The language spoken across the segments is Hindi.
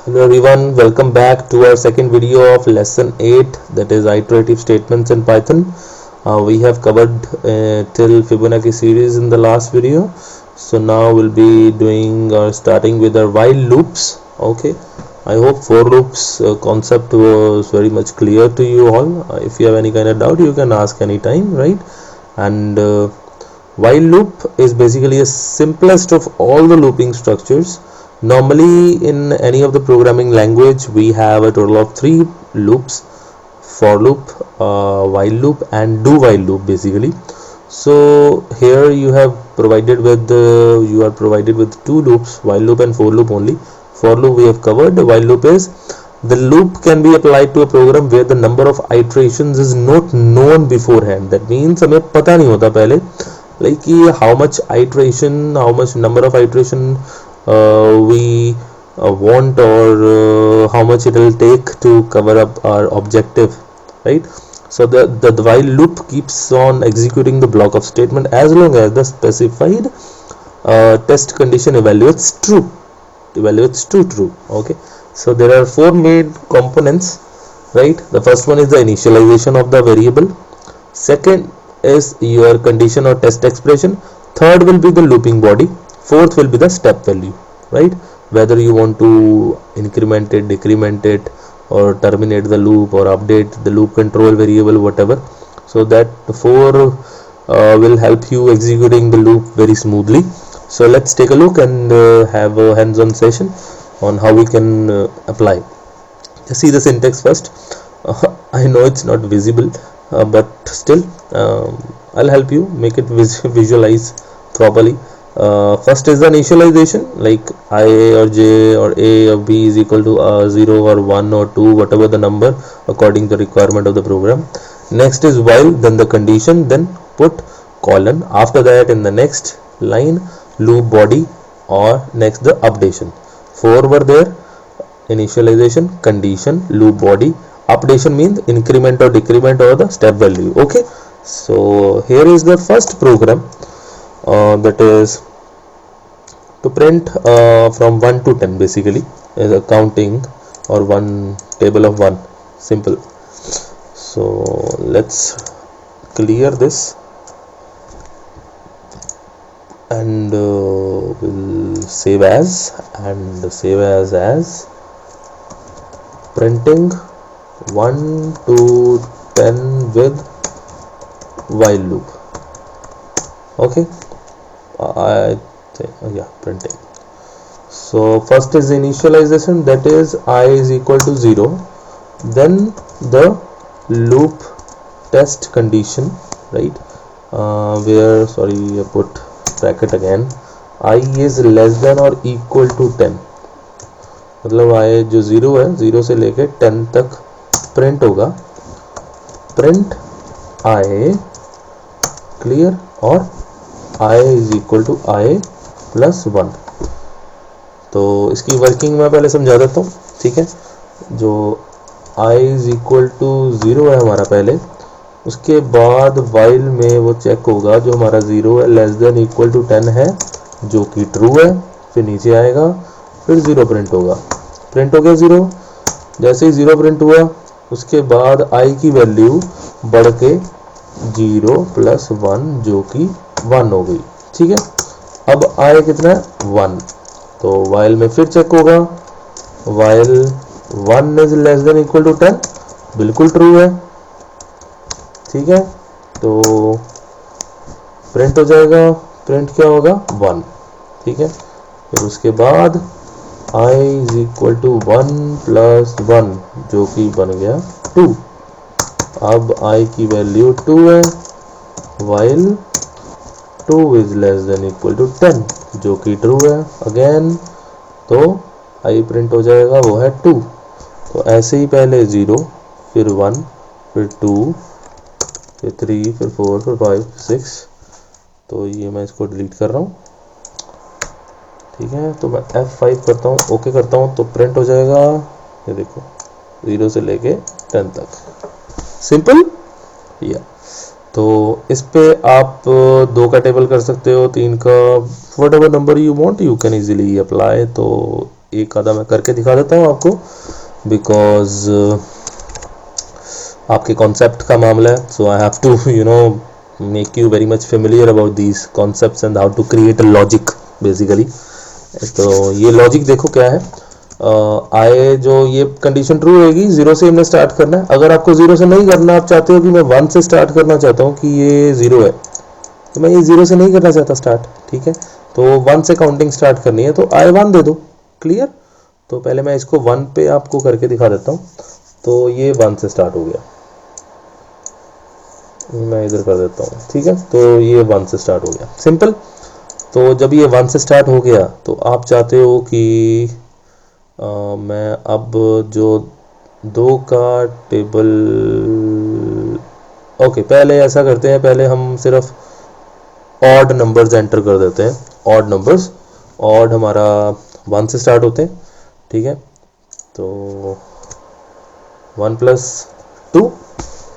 Hello everyone, welcome back to our second video of lesson 8, that is iterative statements in Python. We have covered till Fibonacci series in the last video. So now we'll be doing or starting with our while loops. Okay, I hope for loops concept was very much clear to you all. If you have any kind of doubt, you can ask anytime, right? And while loop is basically the simplest of all the looping structures. Normally in any of the programming language we have a total of three loops: for loop, while loop and do while loop basically. So here you are provided with two loops, while loop and for loop only. For loop we have covered. While loop is the loop can be applied to a program where the number of iterations is not known beforehand. That means हमें पता नहीं होता पहले like how much number of iteration we want, or how much it will take to cover up our objective, right? So the while loop keeps on executing the block of statement as long as the specified test condition evaluates true. Okay, so there are four main components, right? The first one is the initialization of the variable. Second is your condition or test expression. Third will be the looping body. Fourth will be the step value, right? Whether you want to increment it, decrement it, or terminate the loop, or update the loop control variable, whatever. So that four will help you executing the loop very smoothly. So let's take a look and have a hands-on session on how we can apply. Just see the syntax first. I know it's not visible, but still I'll help you make it visualize properly. First is the initialization, like I or j or a or b is equal to 0 or 1 or 2, whatever the number according to the requirement of the program. Next is while, then the condition, then put colon. After that, in the next line, loop body, or next the updation. Four were there: initialization, condition, loop body. Updation means increment or decrement or the step value. Okay, so here is the first program, that is to print from 1 to 10 basically, is a counting or one table of 1. Simple. So let's clear this and we'll save as printing 1 to 10 with while loop. Okay, printing. So first is initialization, that is I is equal to 0, then the loop test condition, right? Where, sorry, I put bracket again, I is less than or equal to 10, मतलब I जो 0 है, 0 से लेके 10 तक प्रिंट होगा. प्रिंट I क्लियर, और I is equal to I plus 1. तो इसकी वर्किंग मैं पहले समझा देता हूँ, ठीक है? जो I is equal to 0 है हमारा पहले, उसके बाद while में वो चेक होगा जो हमारा 0 है लेस देन इक्वल टू 10 है, जो कि ट्रू है. फिर नीचे आएगा, फिर 0 प्रिंट होगा. प्रिंट हो गया 0. जैसे ही 0 प्रिंट हुआ, उसके बाद I की वैल्यू बढ़ के 0 प्लस 1 जो कि 1 हो गई. ठीक है, अब I कितना है? 1. तो while में फिर चेक होगा, while 1 is less than equal to 10, बिल्कुल ट्रू है. ठीक है, तो प्रिंट हो जाएगा. प्रिंट क्या होगा? 1. ठीक है, फिर उसके बाद I is equal to 1 plus 1 जो कि बन गया 2. अब I की वैल्यू 2 है, while 2 is less than equal to 10 जो कि ट्रू है अगेन. तो I प्रिंट हो जाएगा, वो है 2. तो ऐसे ही पहले 0, फिर 1, फिर 2, फिर 3, फिर 4, फिर 5, 6. तो ये मैं इसको डिलीट कर रहा हूँ. ठीक है, तो मैं F5 करता हूँ, ओके करता हूँ, तो प्रिंट हो जाएगा. ये देखो 0 से लेके 10 तक. सिंपल. या तो इस पे आप 2 का टेबल कर सकते हो, 3 का, what ever number you want you can easily apply. तो एक आधा मैं करके दिखा देता हूँ आपको, बिकॉज आपके कॉन्सेप्ट का मामला है, so I have to make you very much familiar about these concepts and how to create a logic basically. तो ये लॉजिक देखो क्या है, आए जो ये कंडीशन ट्रू होगी, 0 से हमने स्टार्ट करना है। अगर आपको 0 से नहीं करना, आप चाहते हो कि मैं 1 से स्टार्ट करना चाहता हूँ कि ये 0 है, तो मैं ये 0 से नहीं करना चाहता स्टार्ट, ठीक है, तो 1 से काउंटिंग स्टार्ट करनी है, तो आई 1 दे दो, क्लियर। तो पहले मैं इसको 1 पे आपको करके दिखा देता हूँ। तो ये 1 से स्टार्ट हो गया, मैं इधर कर देता हूँ, ठीक है, तो ये 1 से स्टार्ट हो गया, सिंपल। तो जब ये 1 से स्टार्ट हो गया तो आप चाहते हो कि मैं अब जो 2 का टेबल, ओके पहले ऐसा करते हैं, पहले हम सिर्फ ऑड नंबर्स एंटर कर देते हैं, ऑड नंबर्स, ऑड हमारा 1 से स्टार्ट होते हैं, ठीक है, तो 1 + 2,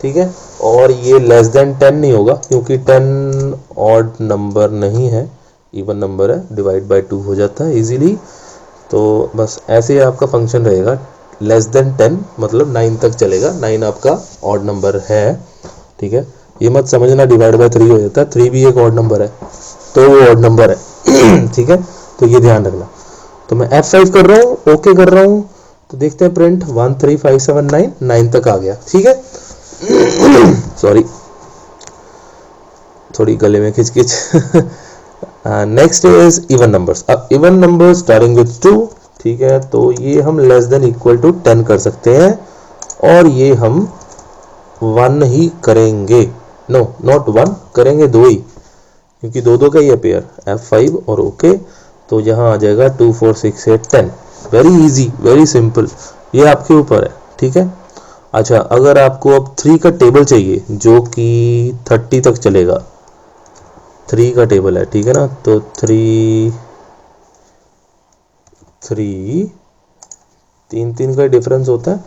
ठीक है, और ये लेस देन 10 नहीं होगा क्योंकि 10 ऑड नंबर नहीं है, इवन नंबर है, डिवाइड बाय 2 हो जाता है इजीली। तो बस ऐसे ही आपका फंक्शन रहेगा, लेस देन 10 मतलब 9 तक चलेगा, 9 आपका ऑड नंबर है, ठीक है, ये मत समझना डिवाइड बाय 3 हो जाता है, 3 भी एक ऑड नंबर है, तो वो ऑड नंबर है ठीक है, तो ये ध्यान रखना। तो मैं F5 कर रहा हूँ, ओके कर रहा हूँ, तो देखते हैं प्रिंट 1 3 5 7 9, 9 तक आ गया, ठीक है सॉरी थोड़ी गले में खिचखिच नेक्स्ट इज इवन नंबर्स। अब इवन नंबर्स स्टार्टिंग विद 2, ठीक है, तो ये हम लेस देन इक्वल टू 10 कर सकते हैं, और ये हम 1 ही करेंगे, नो नॉट 1 करेंगे, 2 ही, क्योंकि दो का ही है पेयर, F5 और ओके, तो यहाँ आ जाएगा 2 4 6 8 10, वेरी इजी वेरी सिंपल, ये आपके ऊपर है, ठीक है। अच्छा, अगर आपको अब 3 का टेबल चाहिए जो कि 30 तक चलेगा, 3 का टेबल है, ठीक है ना, तो 3 3 का डिफरेंस होता है,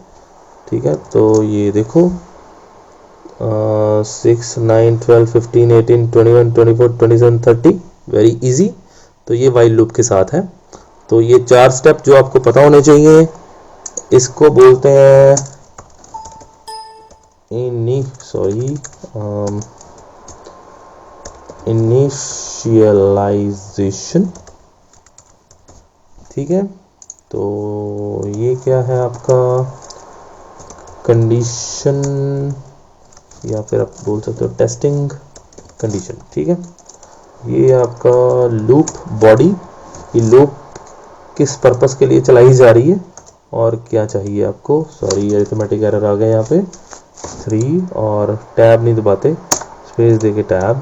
ठीक है, तो ये देखो 6 9 12 15 18 21 24 27 30, वेरी इजी। तो ये वाइल लूप के साथ है। तो ये 4 स्टेप जो आपको पता होने चाहिए, इसको बोलते हैं इनिशियलाइजेशन, ठीक है। तो ये क्या है आपका कंडीशन, या फिर आप बोल सकते हो टेस्टिंग कंडीशन, ठीक है। ये आपका लूप बॉडी, ये लूप किस पर्पस के लिए चलाई जा रही है और क्या चाहिए आपको, सॉरी अरिथमेटिक एरर आ गया यहाँ पे, 3 और टैब नहीं दबाते, स्पेस देके टैब,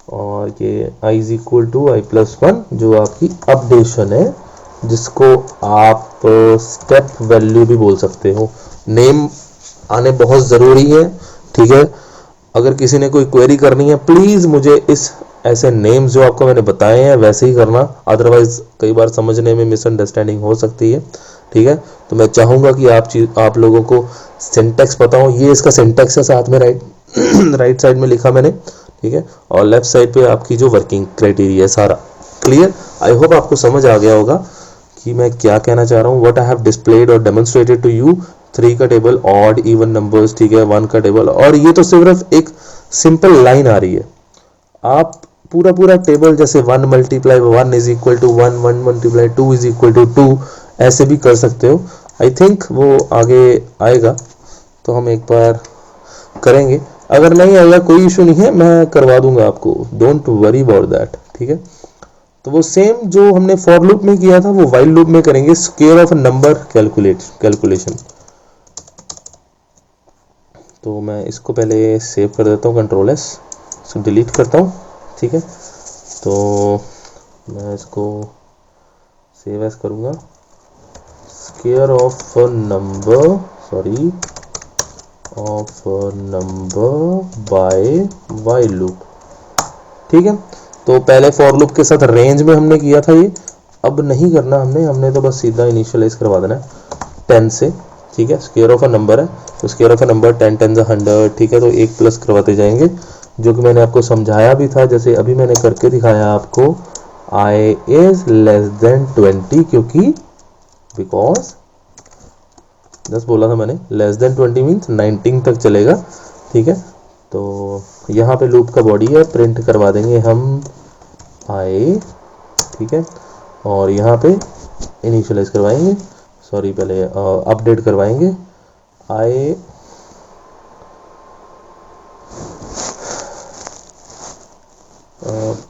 और ये i = i + 1 जो आपकी अपडेशन है, जिसको आप स्टेप वैल्यू भी बोल सकते हो। नेम आने बहुत ज़रूरी है, ठीक है। अगर किसी ने कोई क्वेरी करनी है, प्लीज़ मुझे इस ऐसे नेम्स जो आपको मैंने बताए हैं वैसे ही करना, अदरवाइज कई बार समझने में मिसअंडरस्टैंडिंग हो सकती है, ठीक है। तो मैं चाहूँगा कि आप लोगों को सिंटैक्स पता हो। ये इसका सिंटैक्स है, साथ में राइट साइड में लिखा मैंने, ठीक है, और लेफ्ट साइड पे आपकी जो वर्किंग क्राइटेरिया है सारा क्लियर। आई होप आपको समझ आ गया होगा कि मैं क्या कहना चाह रहा हूँ। व्हाट आई हैव डिस्प्लेड और डेमोन्स्ट्रेटेड टू यू, 3 का टेबल, ऑड इवन नंबर्स, ठीक है, 1 का टेबल, और ये तो सिर्फ एक सिंपल लाइन आ रही है। आप पूरा टेबल जैसे 1 × 1 = 1 1 × 2 = 2 ऐसे भी कर सकते हो। आई थिंक वो आगे आएगा तो हम एक बार करेंगे, अगर नहीं आएगा कोई इशू नहीं है, मैं करवा दूंगा आपको, डोंट वरी अबाउट दैट, ठीक है। तो वो सेम जो हमने फॉर लूप में किया था वो वाइल लूप में करेंगे, स्क्वायर ऑफ नंबर कैलकुलेशन। तो मैं इसको पहले सेव कर देता हूँ, Ctrl+S, इसको डिलीट करता हूँ, ठीक है। तो मैं इसको सेव एज करूँगा, square of number by while loop, ठीक है। तो पहले फॉर लूप के साथ रेंज में हमने किया था, ये अब नहीं करना हमने तो बस सीधा इनिशियलाइज करवा देना है 10 से, ठीक है। स्क्वायर ऑफ अ नंबर है तो स्क्वायर ऑफ अ नंबर 10 10 100, ठीक है। तो 1 प्लस करवाते जाएंगे, जो कि मैंने आपको समझाया भी था, जैसे अभी मैंने करके दिखाया आपको। आई इज लेस देन 20, क्योंकि बिकॉज 10 बोला था मैंने, लेस देन 20 मीन्स 19 तक चलेगा, ठीक है। तो यहाँ पे लूप का बॉडी है, प्रिंट करवा देंगे हम आई, ठीक है, और यहाँ पे इनिशियलाइज करवाएंगे, सॉरी पहले अपडेट करवाएंगे आई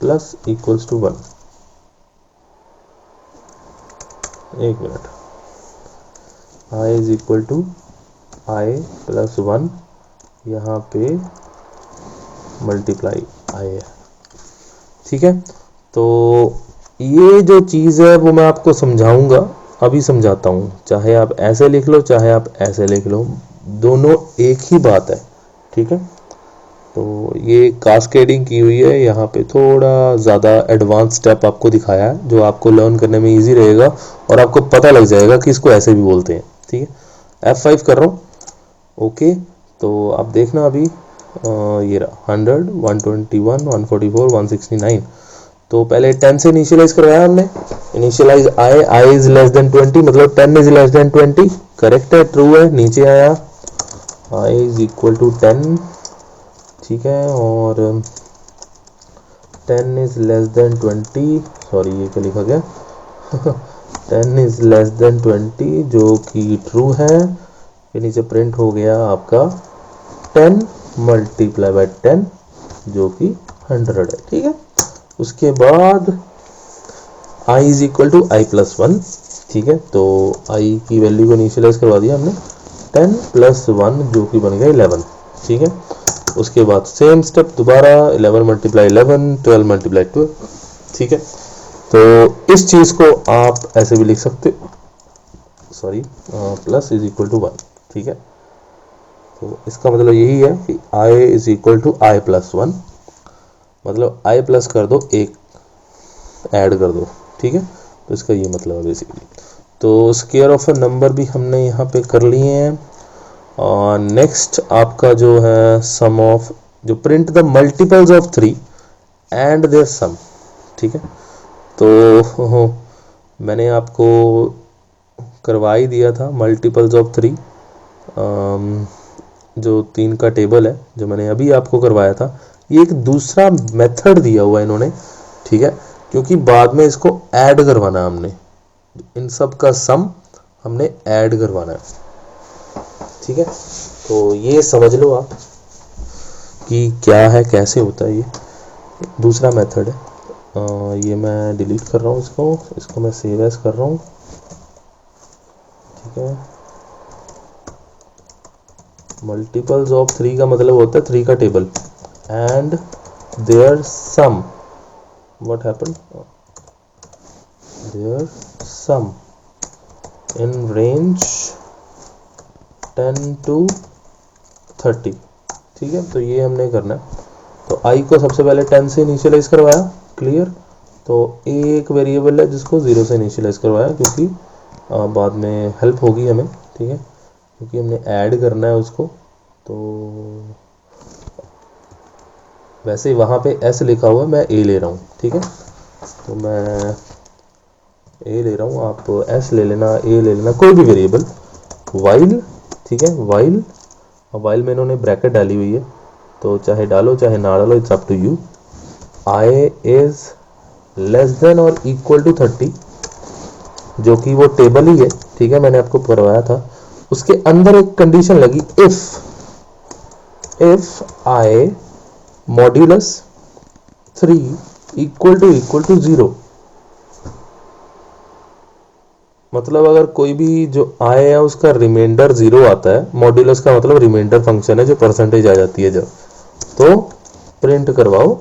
प्लस इक्वल्स टू 1। एक minute, i is equal to i plus 1, यहाँ पे मल्टीप्लाई आई है, ठीक है। तो ये जो चीज़ है वो मैं आपको समझाऊंगा, अभी समझाता हूँ, चाहे आप ऐसे लिख लो चाहे आप ऐसे लिख लो, दोनों एक ही बात है, ठीक है। तो ये कास्केडिंग की हुई है, यहाँ पे थोड़ा ज़्यादा एडवांस स्टेप आपको दिखाया है जो आपको लर्न करने में इजी रहेगा और आपको पता लग जाएगा कि इसको ऐसे भी बोलते हैं, ठीक है। F5 कर रहा हूँ, ओके। तो आप देखना अभी ये रहा 100, 121, 144, 169। तो पहले 10 से इनिशियलाइज करवाया हमने, initialise i is less than 20, मतलब 10 इज लेस देन 20, करेक्ट है, ट्रू है। नीचे आया आई इज इक्वल टू 10, ठीक है, और 10 इज लेस देन 20, सॉरी ये क्या लिखा गया 10 इज लेस देन 20 जो कि ट्रू है। फिर नीचे प्रिंट हो गया आपका 10 मल्टीप्लाई बाय 10 जो कि 100 है, ठीक है। उसके बाद i is equal to i plus 1, ठीक है। तो i की वैल्यू को इनिशियलाइज करवा दिया हमने 10 प्लस 1 जो कि बन गया 11, ठीक है। उसके बाद सेम स्टेप दोबारा 11 मल्टीप्लाई 11, 12 मल्टीप्लाई 12, ठीक है। तो इस चीज़ को आप ऐसे भी लिख सकते हो, sorry plus is equal to 1, ठीक है। तो इसका मतलब यही है कि i is equal to i plus 1, मतलब i प्लस कर दो, एक ऐड कर दो, ठीक है। तो इसका ये मतलब है बेसिकली। तो स्क्वायर ऑफ अ नंबर भी हमने यहाँ पे कर लिए हैं। और नेक्स्ट आपका जो है सम ऑफ, जो print the multiples of 3 and there sum, ठीक है। तो मैंने आपको करवा ही दिया था मल्टीपल्स ऑफ 3, जो 3 का टेबल है जो मैंने अभी आपको करवाया था। ये एक दूसरा मेथड दिया हुआ है इन्होंने, ठीक है, क्योंकि बाद में इसको ऐड करवाना हमने, इन सब का सम हमने ऐड करवाना है, ठीक है। तो ये समझ लो आप कि क्या है, कैसे होता है, ये दूसरा मेथड है। ये मैं डिलीट कर रहा हूँ, इसको मैं सेव एज कर रहा हूँ, ठीक है। मल्टीपल्स ऑफ 3 का मतलब होता है 3 का table and there sum, what happen, there sum in range 10 to 30, ठीक है। तो ये हमने करना है। तो i को सबसे पहले 10 से इनिशियलाइज करवाया, क्लियर। तो एक वेरिएबल है जिसको 0 से इनिशियलाइज करवाया, क्योंकि बाद में हेल्प होगी हमें, ठीक है, क्योंकि हमने ऐड करना है उसको। तो वैसे ही वहाँ पे s लिखा हुआ है, मैं a ले रहा हूँ, ठीक है। तो मैं a ले रहा हूँ, आप s ले लेना, a ले लेना, कोई भी वेरिएबल, वाइल, ठीक है, वाइल, और वाइल में इन्होंने ब्रैकेट डाली हुई है, तो चाहे डालो चाहे ना डालो, it's up to you. I is less than और इक्वल टू 30, जो कि वो टेबल ही है, ठीक है, मैंने आपको करवाया था। उसके अंदर एक कंडीशन लगी, if i modulus 3 equal to 0, मतलब अगर कोई भी जो आए है उसका रिमाइंडर 0 आता है, मॉड्यूलस का मतलब रिमाइंडर फंक्शन है जो परसेंटेज आ जाती है जब, तो प्रिंट करवाओ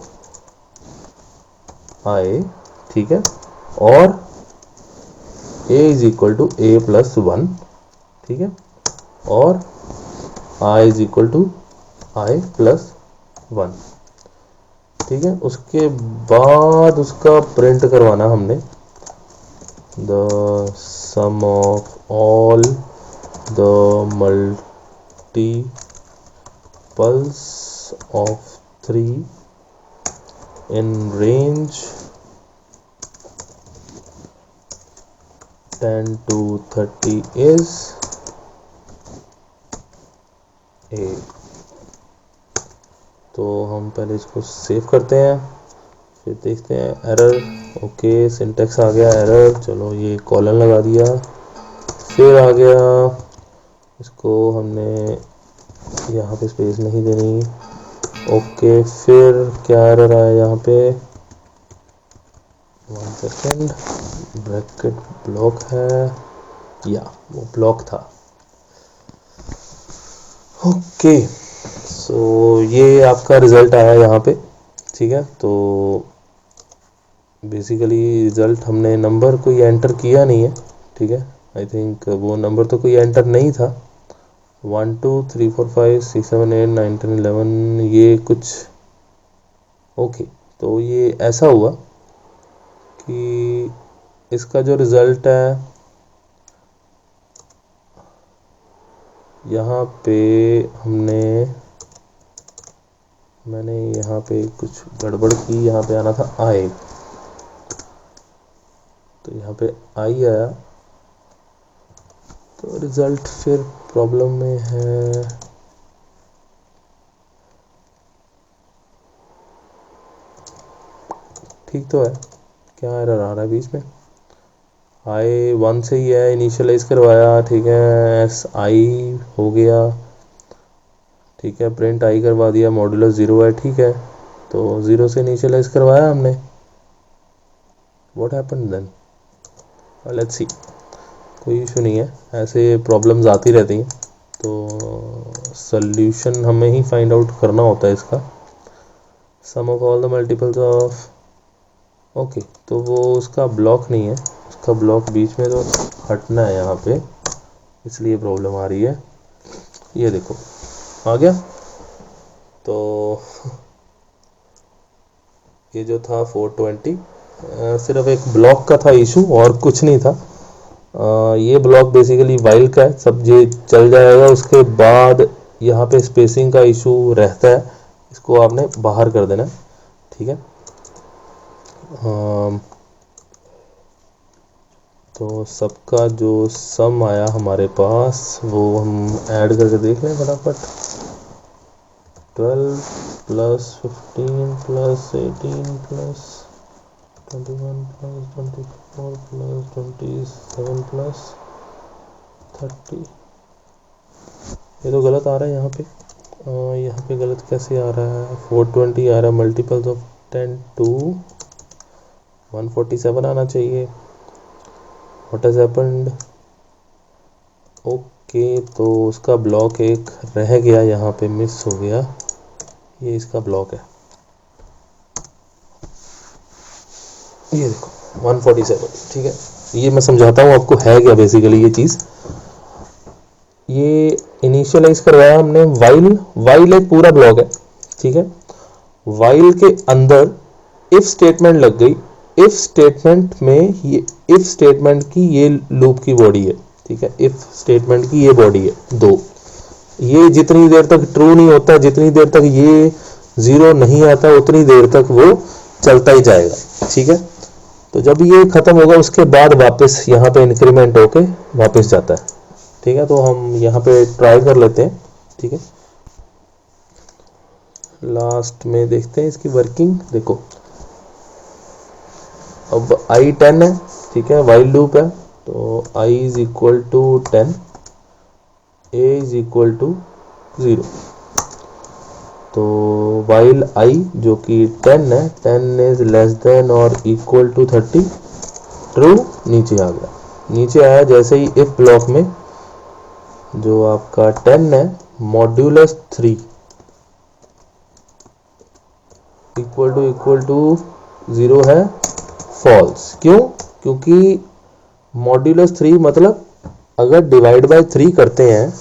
आए, ठीक है, और a is equal to a plus 1, ठीक है, और i is equal to i plus 1, ठीक है। उसके बाद उसका प्रिंट करवाना हमने the sum of all the multiples of 3 in range 10 to 30 is A। तो हम पहले इसको सेव करते हैं, फिर देखते हैं एरर। ओके, सिंटेक्स आ गया एरर, चलो ये कॉलन लगा दिया, फिर आ गया, इसको हमने यहाँ पे स्पेस नहीं देनी। ओके, फिर क्या एरर आया यहाँ पे, 1 सेकेंड, ब्रैकेट ब्लॉक है या वो ब्लॉक था। ओके, सो ये आपका रिजल्ट आया यहाँ पे, ठीक है। तो बेसिकली रिजल्ट हमने नंबर कोई एंटर किया नहीं है, ठीक है। आई थिंक वो नंबर तो कोई एंटर नहीं था। 1 2 3 4 5 6 7 8 9 10 11 ये कुछ। ओके, तो ये ऐसा हुआ कि इसका जो रिजल्ट है यहाँ पे मैंने यहाँ पे कुछ गड़बड़ की, यहाँ पे आना था आई, तो यहाँ पे आई आया, तो रिजल्ट फिर प्रॉब्लम में है। ठीक तो है, क्या एरर आ रहा है बीच में, आई 1 से ही है, इनिशियलाइज करवाया, ठीक है, एस आई हो गया, ठीक है, प्रिंट आई करवा दिया, मॉड्यूलस 0 है, ठीक है, तो 0 से इनिशियलाइज करवाया हमने। What happened then, let's see, कोई इशू नहीं है, ऐसे प्रॉब्लम्स आती रहती हैं, तो सॉल्यूशन हमें ही फाइंड आउट करना होता है इसका। Sum of all the multiples of, okay, तो वो उसका ब्लॉक नहीं है, उसका ब्लॉक बीच में तो हटना है यहाँ पे, इसलिए प्रॉब्लम आ रही है। ये देखो आ गया, तो ये जो था 420 सिर्फ एक ब्लॉक का था इशू और कुछ नहीं था। ये ब्लॉक बेसिकली वाइल का है, सब ये चल जाएगा, उसके बाद यहाँ पे स्पेसिंग का इशू रहता है, इसको आपने बाहर कर देना, ठीक है। तो सबका जो सम आया हमारे पास वो हम ऐड करके देख लें फटाफट। 12 plus 15 plus 18 plus 21 plus 24 plus 27 plus 30, ये तो गलत आ रहा है यहाँ पे। यहाँ पे गलत कैसे आ रहा है, 420 आ रहा है, मल्टीपल्स ऑफ 10 टू 147 आना चाहिए। व्हाट हैज हैपेंड, ओके, तो उसका ब्लॉक एक रह गया, यहाँ पे मिस हो गया, ये इसका ब्लॉक है, ये देखो 147, ठीक है। ये मैं समझाता हूँ आपको है क्या बेसिकली ये चीज़। ये इनिशियलाइज करवाया हमने वाइल एक पूरा ब्लॉक है, ठीक है। वाइल के अंदर इफ स्टेटमेंट लग गई, इफ स्टेटमेंट में ये इफ स्टेटमेंट की ये लूप की बॉडी है, ठीक है, इफ स्टेटमेंट की ये बॉडी है 2, ये जितनी देर तक ट्रू नहीं होता, जितनी देर तक ये 0 नहीं आता, उतनी देर तक वो चलता ही जाएगा, ठीक है। तो जब ये खत्म होगा उसके बाद वापस यहाँ पे इंक्रीमेंट होके वापस जाता है, ठीक है। तो हम यहाँ पे ट्राई कर लेते हैं, ठीक है, लास्ट में देखते हैं इसकी वर्किंग। देखो अब आई 10 है, ठीक है, वाइल लूप है, तो i is equal to 10, a is equal to 0, तो वाइल आई जो कि 10 है, 10 इज लेस देन और इक्वल टू 30, ट्रू, नीचे आ गया। नीचे आया जैसे ही इफ ब्लॉक में जो आपका 10 है, मॉड्यूलस 3 इक्वल टू 0 है, फॉल्स। क्यों, क्योंकि मॉड्यूलस 3 मतलब अगर डिवाइड बाय 3 करते हैं,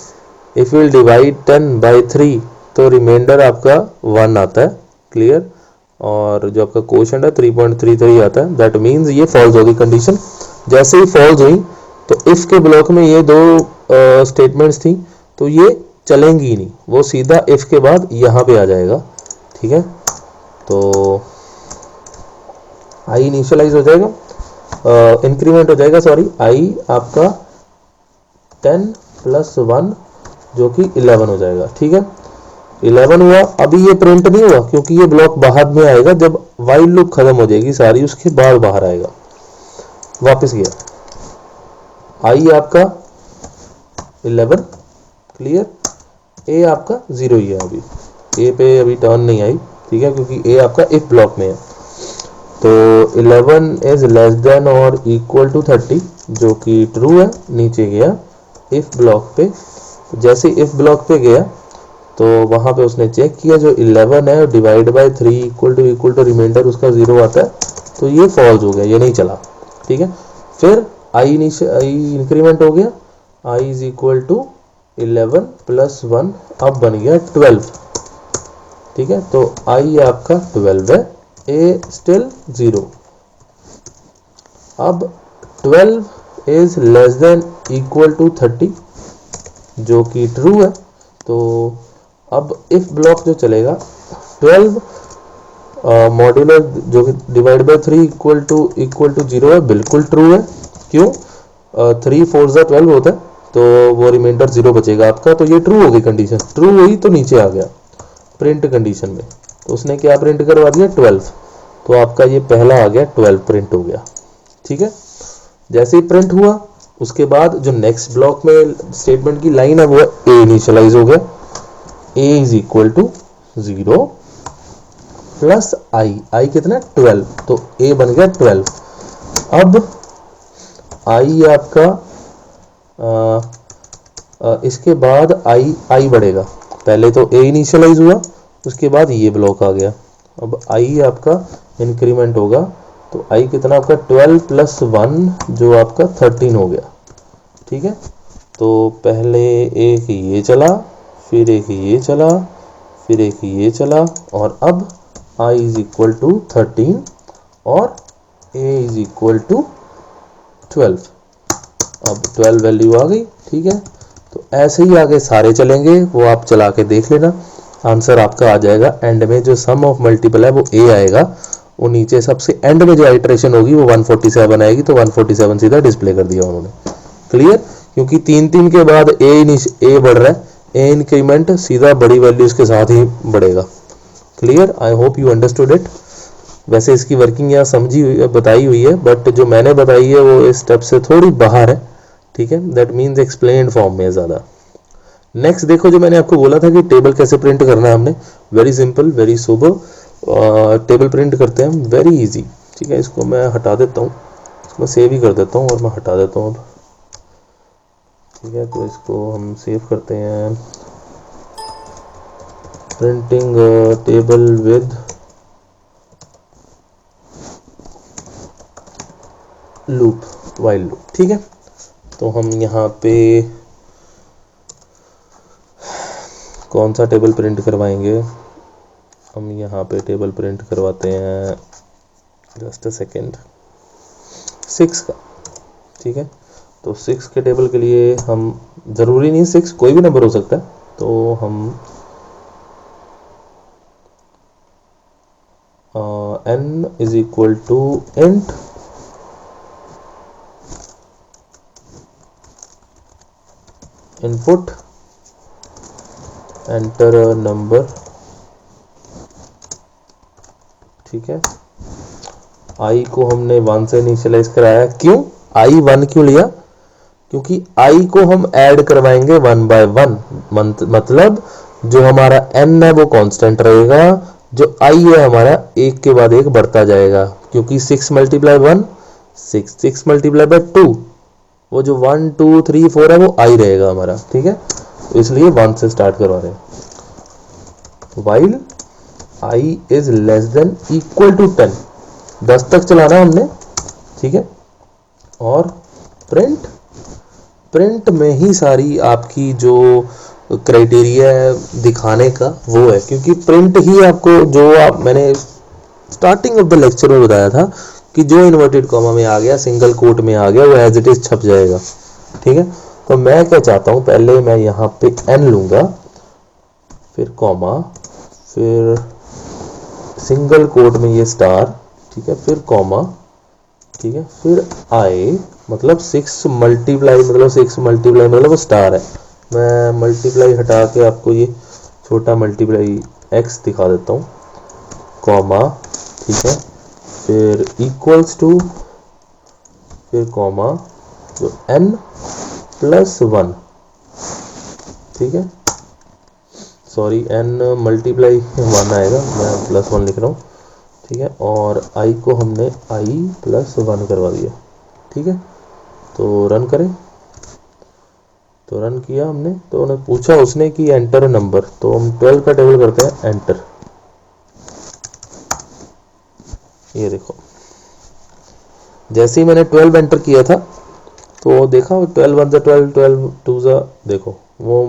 इफ विल डिवाइड 10 बाय 3 तो रिमाइंडर आपका 1 आता है, क्लियर, और जो आपका क्वोशंट है 3.33 आता है, दैट मीन्स ये फॉल्स होगी कंडीशन। जैसे ही फॉल्स हुई तो इफ के ब्लॉक में ये दो स्टेटमेंट्स थी, तो ये चलेंगी ही नहीं, वो सीधा इफ के बाद यहाँ पे आ जाएगा, ठीक है। तो आई इनिशियलाइज हो जाएगा, इंक्रीमेंट हो जाएगा, सॉरी, आई आपका 10 प्लस 1 जो कि 11 हो जाएगा। ठीक है, 11 हुआ। अभी ये प्रिंट नहीं हुआ क्योंकि ये ब्लॉक बाद में आएगा, जब वाइल लूप खत्म हो जाएगी सारी, उसके बाद बाहर आएगा। वापस गया, आई आपका 11, क्लियर। ए आपका 0 ही है, अभी ए पे अभी टर्न नहीं आई, ठीक है, क्योंकि ए आपका इफ ब्लॉक में है। तो 11 इज लेस देन और इक्वल टू 30 जो कि ट्रू है। नीचे गया इफ ब्लॉक पे, जैसे इफ ब्लॉक पे गया तो वहां पे उसने चेक किया, जो 11 है divide by 3 equal to reminder उसका 0 आता है, तो ये फॉल्स हो गया, ये नहीं चला। ठीक है, फिर आई इंक्रीमेंट हो गया, आई इज इक्वल टू 11 प्लस 1, अब बन गया 12। ठीक है, तो आई आपका 12 है, ए स्टिल 0। अब 12 is less than equal to 30 जो कि ट्रू है। तो अब इफ ब्लॉक जो चलेगा, 12 मॉड्यूलर जो कि डिवाइड बाय 3 इक्वल टू 0 है, बिल्कुल ट्रू है। क्यों? 3 4 जा 12 होता है, तो वो रिमाइंडर 0 बचेगा आपका, तो ये ट्रू हो गई कंडीशन। ट्रू हुई तो नीचे आ गया प्रिंट कंडीशन में, तो उसने क्या प्रिंट करवा दिया 12, तो आपका ये पहला आ गया 12 प्रिंट हो गया। ठीक है, जैसे ही प्रिंट हुआ उसके बाद जो नेक्स्ट ब्लॉक में स्टेटमेंट की लाइन है वो ए इनिशियलाइज हो गया, ए इज इक्वल टू 0 प्लस आई कितना 12, तो ए बन गया 12। अब आई आपका इसके बाद आई बढ़ेगा, पहले तो ए इनिशियलाइज हुआ, उसके बाद ये ब्लॉक आ गया। अब आई आपका इंक्रीमेंट होगा, तो आई कितना आपका 12 प्लस 1 जो आपका 13 हो गया। ठीक है, तो पहले एक ये चला, फिर एक ये चला, फिर एक ये चला, और अब आई इज इक्वल टू 13 और ए इज इक्वल टू 12। अब 12 वैल्यू आ गई। ठीक है, तो ऐसे ही आगे सारे चलेंगे, वो आप चला के देख लेना, आंसर आपका आ जाएगा। एंड में जो सम ऑफ मल्टीपल है वो ए आएगा, वो नीचे सबसे एंड में जो आइटरेशन होगी वो 147 आएगी, तो 147 सीधा डिस्प्ले कर दिया उन्होंने। क्लियर, क्योंकि 3 के बाद ए बढ़ रहा है, ए इंक्रीमेंट सीधा बड़ी वैल्यूज के साथ ही बढ़ेगा। Clear, I hope you understood it. वैसे इसकी वर्किंग यहाँ समझी हुई बताई हुई है, बट जो मैंने बताई है वो इस स्टेप से थोड़ी बाहर है। ठीक है, दैट मीन्स एक्सप्लेन्ड फॉर्म में ज़्यादा। नेक्स्ट देखो, जो मैंने आपको बोला था कि टेबल कैसे प्रिंट करना है हमने, very simple, very sober. Table print करते हैं हम, वेरी इजी। ठीक है, इसको मैं हटा देता हूँ, इसको सेव ही कर देता हूँ और मैं हटा देता हूँ अब। ठीक है, तो इसको हम सेव करते हैं, printing table with loop, while loop. ठीक है, तो हम यहाँ पे कौन सा टेबल प्रिंट करवाएंगे, हम यहाँ पे टेबल प्रिंट करवाते हैं, जस्ट अ सेकेंड, 6 का। ठीक है, तो 6 के टेबल के लिए हम, ज़रूरी नहीं 6, कोई भी नंबर हो सकता है, तो हम n is equal to int input enter a number. ठीक है, आई को हमने 1 से इनिशियलाइज कराया। क्यों आई 1 क्यों लिया? क्योंकि आई को हम ऐड करवाएंगे 1 बाय 1, मतलब जो हमारा n है वो कांस्टेंट रहेगा, जो आई है हमारा एक के बाद एक बढ़ता जाएगा, क्योंकि 6 मल्टीप्लाई 1 6, 6 मल्टीप्लाई बाय 2, वो जो 1 2 3 4 है वो आई रहेगा हमारा। ठीक है, तो इसलिए 1 से स्टार्ट करवा रहे हैं। While i is less than equal to 10, 10 तक चलाना है हमने। ठीक है, और प्रिंट में ही सारी आपकी जो क्राइटेरिया है दिखाने का वो है, क्योंकि प्रिंट ही आपको, जो मैंने स्टार्टिंग ऑफ द लेक्चर में बताया था कि जो इन्वर्टेड कॉमा में आ गया, सिंगल कोट में आ गया, वो एज इट इज छप जाएगा। ठीक है, तो मैं क्या चाहता हूँ, पहले मैं यहाँ पे n लूंगा, फिर कॉमा, फिर सिंगल कोट में ये स्टार, ठीक है, फिर कॉमा, ठीक है। फिर आई मतलब 6 मल्टीप्लाई मतलब 6 मल्टीप्लाई मतलब स्टार है। मैं मल्टीप्लाई हटा के आपको ये छोटा मल्टीप्लाई एक्स दिखा देता हूँ, कॉमा, ठीक है। फिर इक्वल्स टू, फिर कॉमा, जो n प्लस 1, ठीक है। सॉरी, n मल्टीप्लाई 1 आएगा, मैं प्लस 1 लिख रहा हूँ, ठीक है। और i को हमने i प्लस 1 करवा दिया, ठीक है। तो रन करें, तो रन किया हमने, तो उन्हें पूछा उसने कि एंटर नंबर, तो हम 12 का टेबल करते हैं, एंटर। ये देखो, जैसे ही मैंने 12 एंटर किया था तो देखा 12 वन ज़ा 12, 12 टू ज़ा, देखो वो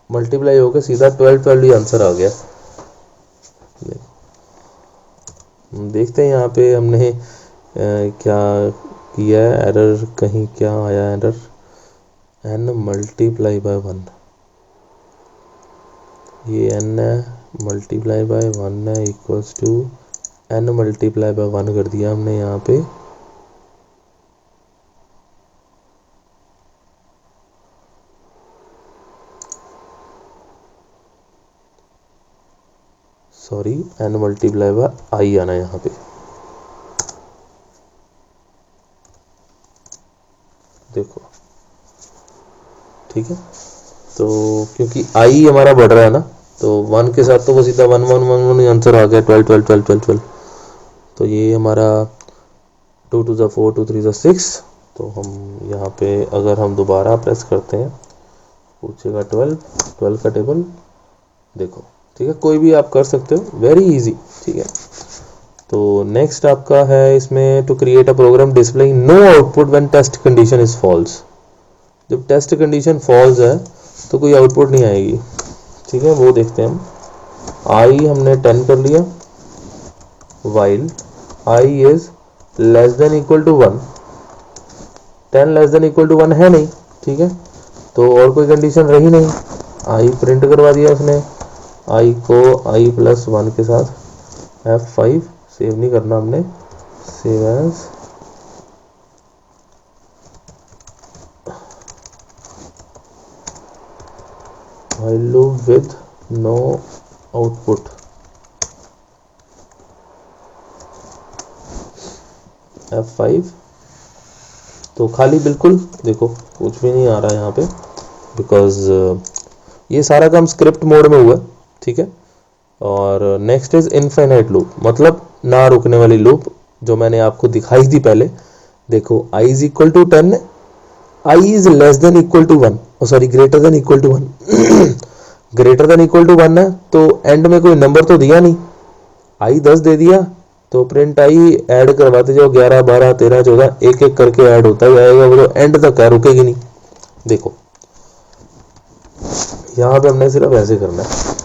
मल्टीप्लाई होकर सीधा 12 12 ही आंसर आ गया। देखते हैं यहाँ पे हमने क्या किया है, एरर कहीं क्या आया, एरर n मल्टीप्लाई बाय 1, ये n है, मल्टीप्लाई बाय 1 है, equals to n multiply by 1 कर दिया हमने यहाँ पे। Sorry, n multiply by i आना यहाँ पे, देखो, ठीक है। तो क्योंकि आई हमारा बढ़ रहा है ना, तो 1 के साथ तो वो सीधा 1 1 1 1 आंसर आ गया, 12 12 12 12 12। तो ये हमारा 2 2 ज़ा 4, 2 3 ज़ा 6। तो हम यहाँ पे अगर हम दोबारा प्रेस करते हैं, पूछेगा 12 12 का टेबल, देखो, ठीक है। कोई भी आप कर सकते हो, वेरी इजी, ठीक है। तो नेक्स्ट आपका है इसमें, to create a program displaying no output when test condition is false. जब टेस्ट कंडीशन फॉल्स है तो कोई आउटपुट नहीं आएगी, ठीक है। वो देखते हैं हम। आई हमने 10 कर लिया, while i is less than equal to 1, 10 less than equal to 1 है नहीं, ठीक है। तो और कोई कंडीशन रही नहीं, आई प्रिंट करवा दिया उसने, आई को आई प्लस 1 के साथ F5, सेव नहीं करना हमने, save as, while loop with no output, F5। तो खाली बिल्कुल, देखो कुछ भी नहीं आ रहा है यहाँ पे, बिकॉज ये सारा काम स्क्रिप्ट मोड में हुआ है, ठीक है। और नेक्स्ट इज इनफाइनाइट लूप, मतलब ना रुकने वाली लूप, जो मैंने आपको दिखाई थी पहले। देखो i इज इक्वल टू 10 है, i is less than equal to 1, sorry greater than equal to 1 greater than equal to 1 है, तो एंड में कोई नंबर तो दिया नहीं, i 10 दे दिया, तो प्रिंट आई ऐड करवाते जाओ, 11 12 13 14 एक एक करके ऐड होता ही जाएगा, वो तो एंड तक है, रुकेगी नहीं। देखो यहाँ पे हमने सिर्फ ऐसे करना है,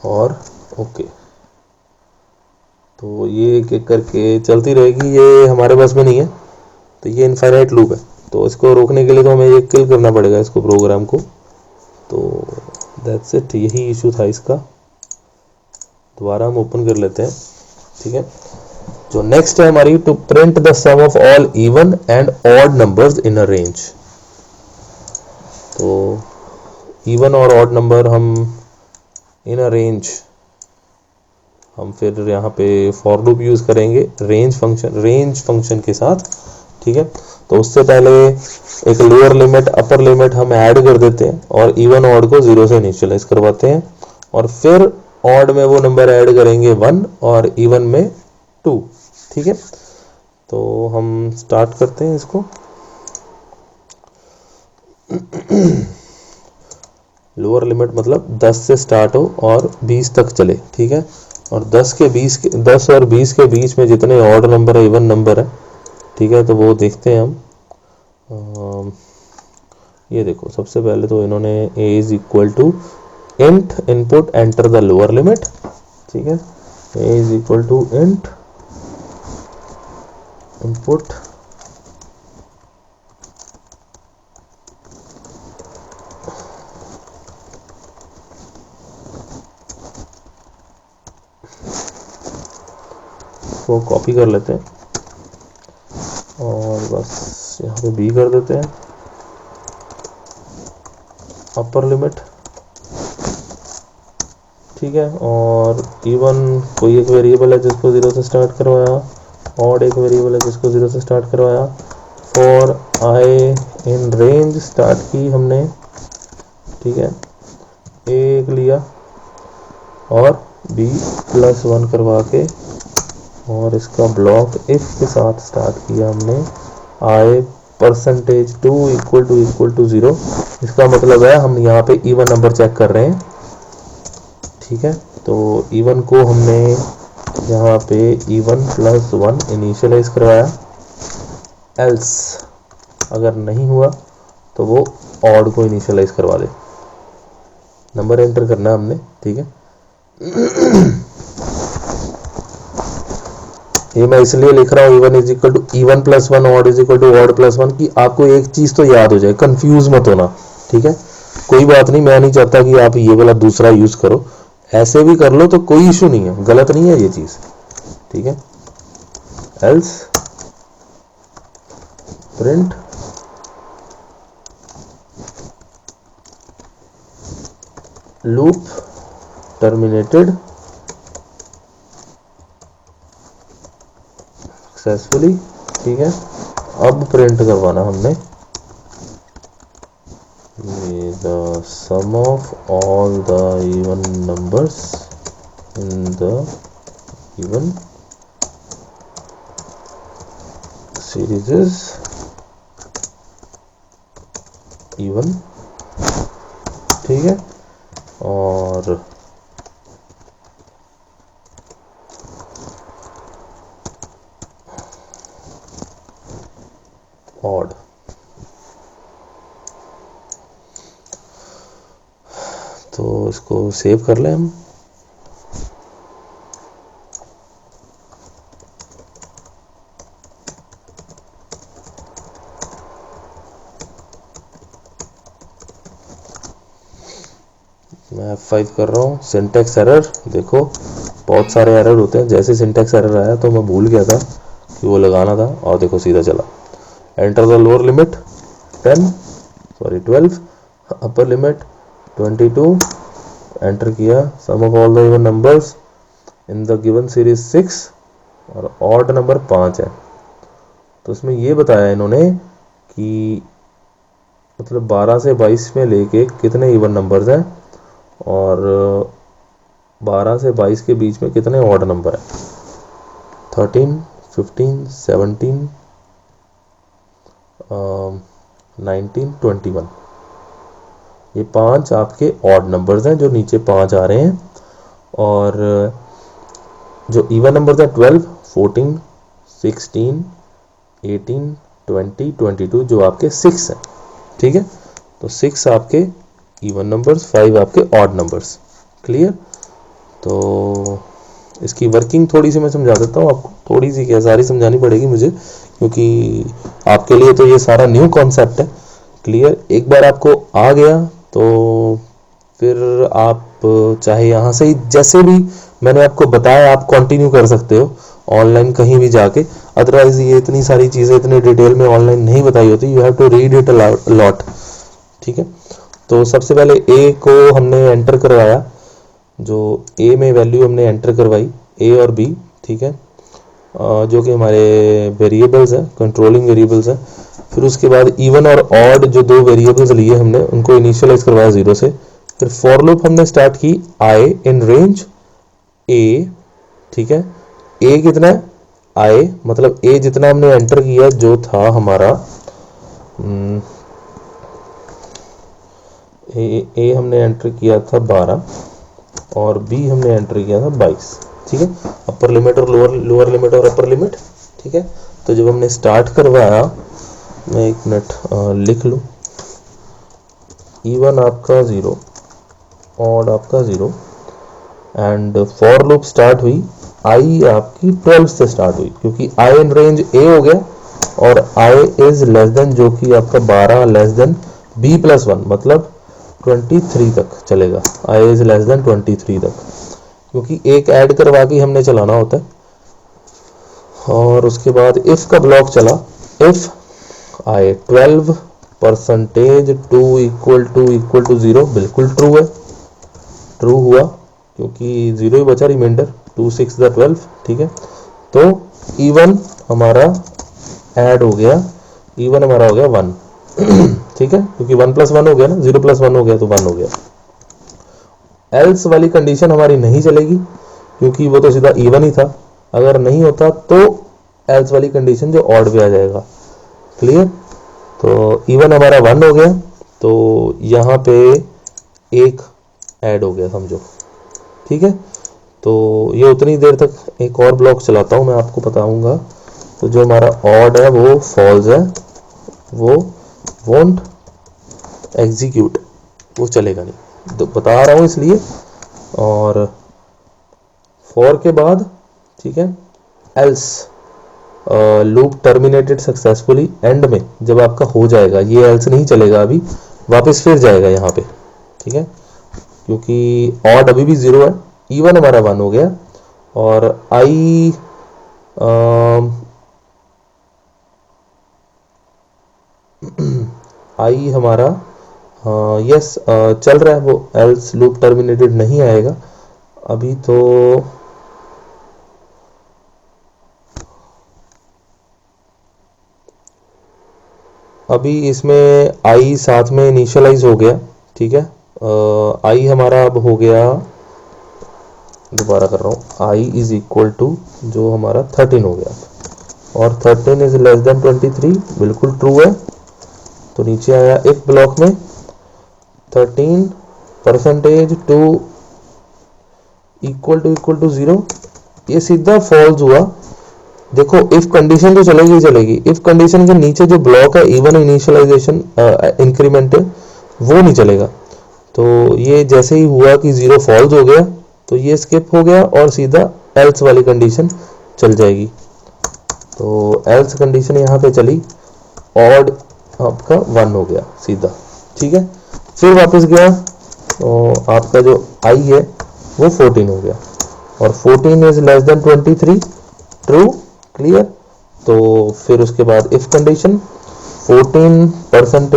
और ओके। तो ये एक एक करके चलती रहेगी, ये हमारे पास में नहीं है, तो ये इनफाइनाइट लूप है, तो इसको रोकने के लिए तो हमें ये किल करना पड़ेगा इसको, प्रोग्राम को। तो दैट्स इट, यही इशू था इसका। दोबारा हम ओपन कर लेते हैं, ठीक है। जो नेक्स्ट है हमारी, to print the sum of all even and odd numbers in a range. तो इवन और ऑड नंबर हम इन अ रेंज, हम फिर यहाँ पे फॉर लूप यूज करेंगे रेंज फंक्शन के साथ, ठीक है। तो उससे पहले एक लोअर लिमिट अपर लिमिट हम ऐड कर देते हैं, और इवन ऑड को 0 से इनिशियलाइज करवाते हैं, और फिर ऑड में वो नंबर ऐड करेंगे 1 और इवन में 2, ठीक है। तो हम स्टार्ट करते हैं इसको। लोअर लिमिट मतलब 10 से स्टार्ट हो और 20 तक चले, ठीक है। और 10 और 20 के बीच में जितने ऑड नंबर है, इवन नंबर है, ठीक है, तो वो देखते हैं हम। ये देखो, सबसे पहले तो इन्होंने a is equal to int input enter the lower limit, ठीक है। a is equal to int input को कॉपी कर लेते हैं, बस यहाँ पे बी कर देते हैं, अपर लिमिट, ठीक है। और इवन कोई एक वेरिएबल है जिसको 0 से स्टार्ट करवाया, ऑड एक वेरिएबल है जिसको 0 से स्टार्ट करवाया। For I in range start की हमने, ठीक है, एक लिया और b +1 करवा के, और इसका ब्लॉक इफ के साथ स्टार्ट किया हमने, i %2 = 0। इसका मतलब है हम यहाँ पे इवन नंबर चेक कर रहे हैं, ठीक है। तो इवन को हमने यहाँ पे इवन +1 इनिशियलाइज करवाया, एल्स अगर नहीं हुआ तो वो ऑड को इनिशियलाइज करवा दे। नंबर एंटर करना है हमने, ठीक है। ये मैं इसलिए लिख रहा हूँ इवन +1 ऑड ऑड +1 कि आपको एक चीज तो याद हो जाए, कंफ्यूज मत होना, ठीक है। कोई बात नहीं, मैं नहीं चाहता कि आप ये वाला दूसरा यूज करो, ऐसे भी कर लो तो कोई इशू नहीं है, गलत नहीं है ये चीज, ठीक है। Else print loop terminated successfully, ठीक है। अब प्रिंट करवाना हमने the sum of all the even numbers in the even series is even, ठीक है। और ऑड, तो इसको सेव कर लें हम। मैं F5 कर रहा हूँ। सिंटैक्स एरर, देखो बहुत सारे एरर होते हैं, जैसे सिंटैक्स एरर आया तो मैं भूल गया था कि वो लगाना था, और देखो सीधा चला। Enter the lower limit 12, upper limit 22, enter किया। Sum of all the even numbers in the given series 6, और ऑड नंबर 5 है। तो इसमें ये बताया इन्होंने कि मतलब 12 से 22 में लेके कितने इवन नंबर्स हैं, और 12 से 22 के बीच में कितने ऑड नंबर है। 13, 15, 17, 19, 21, ये 5 आपके ऑड नंबर्स हैं जो नीचे 5 आ रहे हैं, और जो इवन नंबर्स हैं 12, 14, 16, 18, 20, 22 जो आपके 6 हैं, ठीक है। तो 6 आपके इवन नंबर्स, 5 आपके ऑड नंबर्स। क्लियर? तो इसकी वर्किंग थोड़ी सी मैं समझा देता हूँ आपको, थोड़ी सी क्या सारी समझानी पड़ेगी मुझे, क्योंकि आपके लिए तो ये सारा न्यू कॉन्सेप्ट है। क्लियर? एक बार आपको आ गया तो फिर आप चाहे यहाँ से ही जैसे भी मैंने आपको बताया आप कंटिन्यू कर सकते हो ऑनलाइन कहीं भी जाके। अदरवाइज ये इतनी सारी चीज़ें इतने डिटेल में ऑनलाइन नहीं बताई होती, you have to read it a lot, ठीक है। तो सबसे पहले ए को हमने एंटर करवाया, जो ए में वैल्यू हमने एंटर करवाई, ए और बी, ठीक है, जो कि हमारे वेरिएबल्स हैं, कंट्रोलिंग वेरिएबल्स हैं। फिर उसके बाद इवन और ऑड जो दो वेरिएबल्स लिए हमने उनको इनिशियलाइज करवाया 0 से। फिर फॉर लूप हमने स्टार्ट की आई इन रेंज ए, ठीक है। ए कितना है? आई मतलब ए जितना हमने एंटर किया जो था हमारा ए हमने एंटर किया था 12 और बी हमने एंटर किया था 22, ठीक है। अपर लिमिट और लोअर लिमिट और अपर लिमिट, ठीक है। तो जब हमने स्टार्ट करवाया, मैं एक मिनट लिख लूँ, इवन आपका 0, ऑड आपका 0, एंड फॉर लूप स्टार्ट हुई, आई आपकी 12 से स्टार्ट हुई, क्योंकि आई इन रेंज ए हो गया और आई इज लेस देन जो कि आपका 12 लेस देन बी +1 मतलब 23 तक चलेगा। आई इज लेस देन 23 तक, क्योंकि एक ऐड करवा के हमने चलाना होता है। और उसके बाद इफ का ब्लॉक चला, इफ आई 12% 2 इक्वल टू 0, बिल्कुल ट्रू है, ट्रू हुआ क्योंकि 0 ही बचा रिमाइंडर, 2 6 12, ठीक है। तो इवन हमारा ऐड हो गया, इवन हमारा हो गया 1 ठीक है, क्योंकि 1 + 1 हो गया ना, 0 + 1 हो गया तो 1 हो गया। एल्स वाली कंडीशन हमारी नहीं चलेगी क्योंकि वो तो सीधा इवन ही था, अगर नहीं होता तो एल्स वाली कंडीशन जो ऑड पे आ जाएगा। क्लियर? तो इवन हमारा 1 हो गया, तो यहाँ पे एक ऐड हो गया समझो, ठीक है। तो ये उतनी देर तक एक और ब्लॉक चलाता हूँ, मैं आपको बताऊंगा। तो जो हमारा ऑड है वो फॉल्स है, वो वोंट एग्जीक्यूट, वो चलेगा नहीं, तो बता रहा हूँ इसलिए। और फॉर के बाद, ठीक है, else loop terminated successfully, and में जब आपका हो जाएगा, ये एल्स नहीं चलेगा अभी, वापस फिर जाएगा यहाँ पे, ठीक है, क्योंकि ऑड अभी भी 0 है, इवन हमारा 1 हो गया, और आई आई हमारा यस चल रहा है, वो एल्स लूप टर्मिनेटेड नहीं आएगा अभी। तो अभी इसमें आई साथ में इनिशियलाइज हो गया, ठीक है। आई हमारा अब हो गया, दोबारा कर रहा हूँ, आई इज इक्वल टू जो हमारा 13 हो गया, और 13 इज लेस देन 23, बिल्कुल ट्रू है। तो नीचे आया एक ब्लॉक में 13% 2 इक्वल टू 0, ये सीधा फॉल्स हुआ। देखो इफ कंडीशन तो चलेगी ही चलेगी, इफ कंडीशन के नीचे जो ब्लॉक है इवन इनिशियलाइजेशन इंक्रीमेंट वो नहीं चलेगा। तो ये जैसे ही हुआ कि 0 फॉल्स हो गया, तो ये स्किप हो गया और सीधा एल्स वाली कंडीशन चल जाएगी। तो एल्स कंडीशन यहाँ पे चली, ऑड आपका 1 हो गया सीधा, ठीक है। फिर वापस गया, तो आपका जो आई है वो 14 हो गया, और 14 is less then 23, true, clear. तो फिर उसके बाद इफ कंडीशन 14%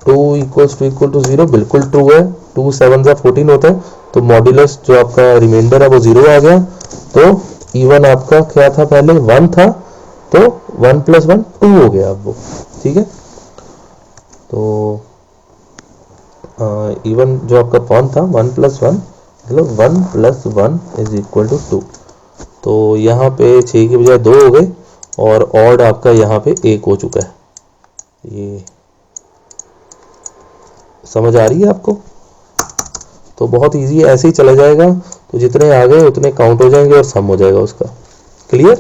2 इक्वल टू 0, बिल्कुल ट्रू है, 2 7 14 होता है, तो मॉड्यूलस जो आपका रिमाइंडर है वो 0 आ गया। तो इवन आपका क्या था, पहले 1 था, तो 1 + 1 2 हो गया अब वो, ठीक है। तो इवन जो आपका 1 था, 1 + 1 मतलब 1 + 1 इज इक्वल टू 2। तो यहाँ पे 6 की बजाय 2 हो गए, और ऑड आपका यहाँ पे 1 हो चुका है। ये समझ आ रही है आपको? तो बहुत इजी है, ऐसे ही चला जाएगा, तो जितने आ गए उतने काउंट हो जाएंगे और सम हो जाएगा उसका। क्लियर?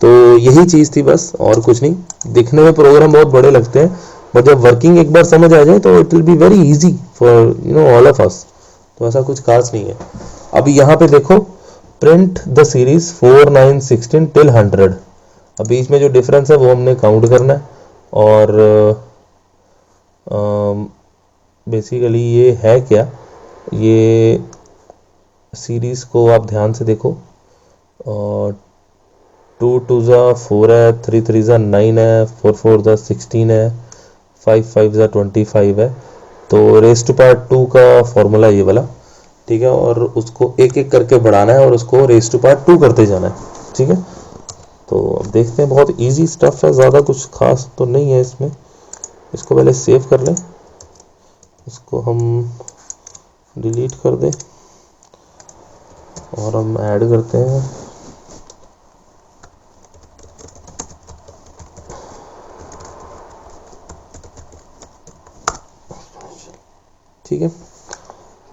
तो यही चीज थी बस, और कुछ नहीं। दिखने में प्रोग्राम बहुत बड़े लगते हैं, बट जब वर्किंग एक बार समझ आ जाए तो it will be very easy for all of us. तो ऐसा कुछ खास नहीं है। अभी यहाँ पे देखो, प्रिंट द सीरीज 4 9 16 टिल 100। अब बीच में जो डिफरेंस है वो हमने काउंट करना है, और बेसिकली ये है क्या, ये सीरीज को आप ध्यान से देखो, और 2 2 4 है, 3 3 9 है, 4 4 16 है, 5 5 25 है। तो रेस टू पावर 2 का फॉर्मूला ये वाला, ठीक है, और उसको एक एक करके बढ़ाना है और उसको रेस टू पावर 2 करते जाना है, ठीक है। तो अब देखते हैं, बहुत इजी स्टफ है, ज़्यादा कुछ खास तो नहीं है इसमें। इसको पहले सेव कर लें, इसको हम डिलीट कर दें, और हम ऐड करते हैं। ठीक है,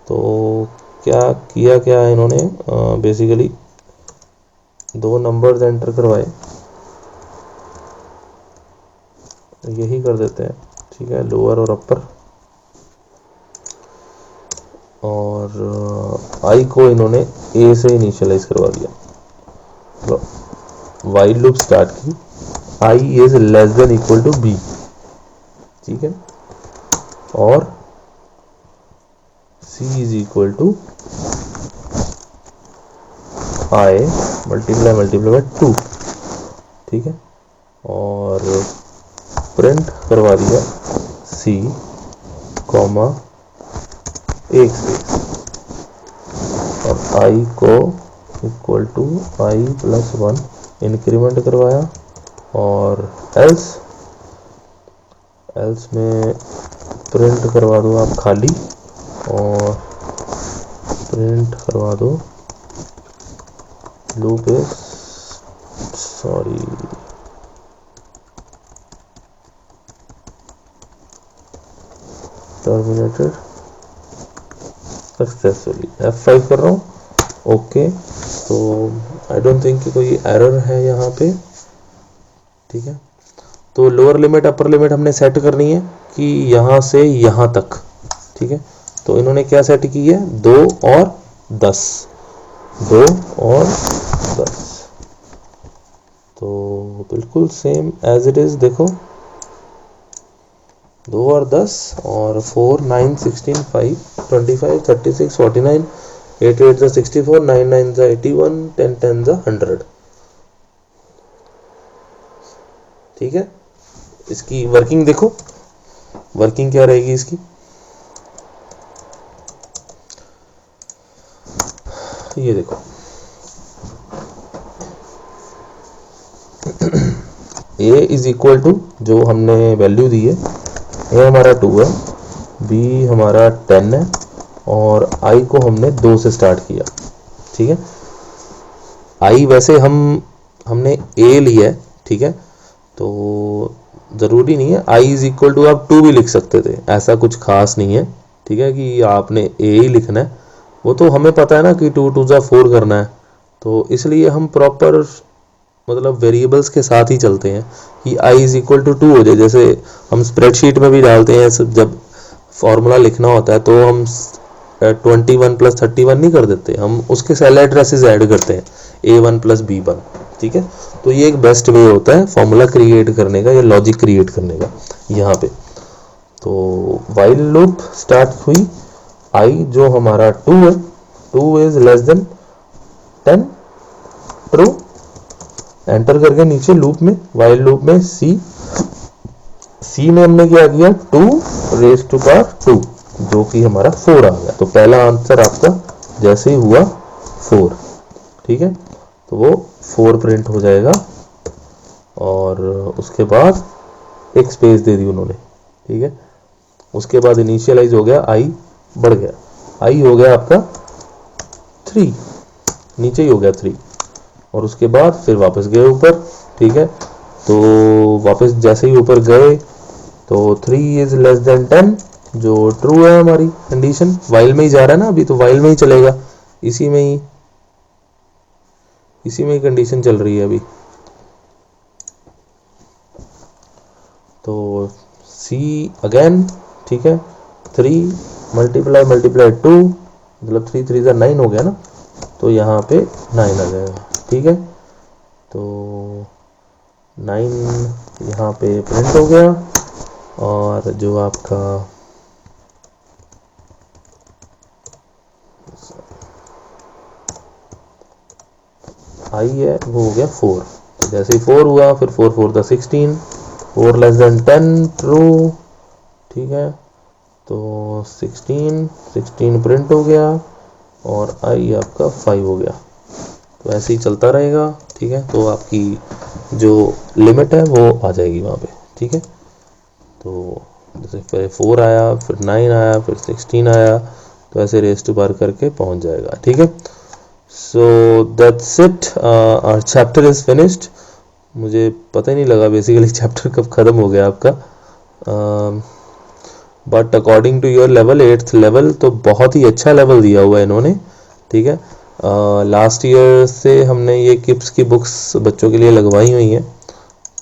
तो क्या किया, क्या इन्होंने बेसिकली 2 नंबर्स एंटर करवाए, यही कर देते हैं, ठीक है, लोअर और अपर, और आई को इन्होंने ए से इनिशियलाइज करवा दिया। तो वाइल लूप स्टार्ट की, i is less than equal to b, ठीक है, और c is equal to i multiply by 2, ठीक है। और प्रिंट करवा दिया सी कॉमा एक स्पेस और आई को equal to i plus 1 increment करवाया और एल्स में प्रिंट करवा दो आप खाली और प्रिंट करवा दो loop is terminated successfully. F5 कर रहा हूँ। ओके, तो आई डोंट थिंक कि कोई एरर है यहाँ पे। ठीक है, तो लोअर लिमिट अपर लिमिट हमने सेट करनी है कि यहाँ से यहाँ तक। ठीक है, तो इन्होंने क्या सेट की है 2 और 10, 2 और 10, तो बिल्कुल सेम एज इट इज। देखो 2 और 10 और 4 9 16 5 25 36 49 8 8 64 9 9 81 10 10 100। ठीक है, इसकी वर्किंग देखो, वर्किंग क्या रहेगी इसकी। ये देखो a इज इक्वल टू जो हमने वैल्यू दी है, a हमारा 2 है, b हमारा 10 है और i को हमने 2 से स्टार्ट किया। ठीक है, i वैसे हमने a लिया है। ठीक है, तो ज़रूरी नहीं है i इज इक्वल टू आप 2 भी लिख सकते थे, ऐसा कुछ खास नहीं है। ठीक है, कि आपने a ही लिखना है, वो तो हमें पता है ना कि 2 2 4 करना है, तो इसलिए हम प्रॉपर मतलब वेरिएबल्स के साथ ही चलते हैं कि i इज इक्वल टू 2 हो जाए। जैसे हम स्प्रेडशीट में भी डालते हैं, जब फॉर्मूला लिखना होता है तो हम 21 प्लस 31 नहीं कर देते, हम उसके सेल एड्रेसेस ऐड करते हैं a1 प्लस b1। ठीक है, तो ये एक बेस्ट वे होता है फॉर्मूला क्रिएट करने का या लॉजिक क्रिएट करने का यहाँ पे। तो वाइल लूप स्टार्ट हुई, i जो हमारा 2 है, 2 is less then 10, true, enter करके नीचे लूप में वाइल लूप में c में हमने क्या किया 2 रेज टू पावर 2 जो कि हमारा 4 आ गया। तो पहला आंसर आपका जैसे ही हुआ 4। ठीक है, तो वो 4 प्रिंट हो जाएगा और उसके बाद एक स्पेस दे दी उन्होंने। ठीक है, उसके बाद इनिशियलाइज हो गया, i बढ़ गया, i हो गया आपका 3, नीचे ही हो गया 3 और उसके बाद फिर वापस गए ऊपर। ठीक है, तो वापस जैसे ही ऊपर गए तो 3 इज लेस देन 10 जो ट्रू है हमारी कंडीशन, वाइल में ही जा रहा है ना अभी, तो वाइल में ही चलेगा, इसी में ही कंडीशन चल रही है अभी। तो c अगेन, ठीक है, 3 मल्टीप्लाई 2 मतलब 3 3 9 हो गया ना, तो यहाँ पे 9 आ जाएगा। ठीक है, तो 9 यहाँ पे प्रिंट हो गया और जो आपका i है वो हो गया 4। तो जैसे ही 4 हुआ फिर 4 4 द 16, 4 लेस देन 10 ट्रू। ठीक है, तो 16 प्रिंट हो गया और i आपका 5 हो गया। तो ऐसे ही चलता रहेगा। ठीक है, तो आपकी जो लिमिट है वो आ जाएगी वहाँ पे। ठीक है, तो जैसे पहले 4 आया, फिर 9 आया, फिर 16 आया, तो ऐसे रेस टू बार करके पहुँच जाएगा। ठीक है, so that's it, our chapter is finished. मुझे पता ही नहीं लगा बेसिकली चैप्टर कब ख़त्म हो गया आपका, but according to your level 8th level तो बहुत ही अच्छा लेवल दिया हुआ है इन्होंने। ठीक है, लास्ट ईयर से हमने ये किप्स की बुक्स बच्चों के लिए लगवाई हुई हैं,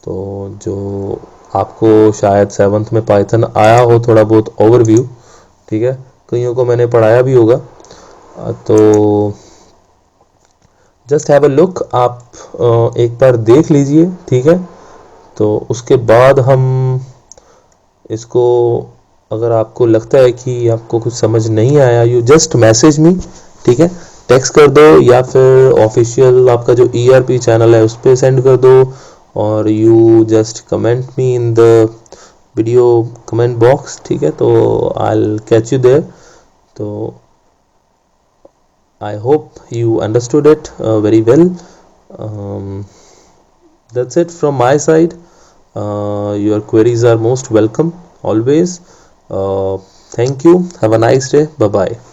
तो जो आपको शायद 7th में पाइथन आया हो थोड़ा बहुत ओवरव्यू। ठीक है, कईयों को मैंने पढ़ाया भी होगा, तो जस्ट हैव अ लुक, आप एक बार देख लीजिए। ठीक है, तो उसके बाद हम इसको, अगर आपको लगता है कि आपको कुछ समझ नहीं आया, यू जस्ट मैसेज मी। ठीक है, टेक्स्ट कर दो या फिर ऑफिशियल आपका जो ERP चैनल है उस पर सेंड कर दो, और you just comment me in the video comment box, ठीक है, तो I will catch you there. तो I hope you understood it very well. That's it from my side. Your queries are most welcome always. Thank you. Have a nice day. Bye bye.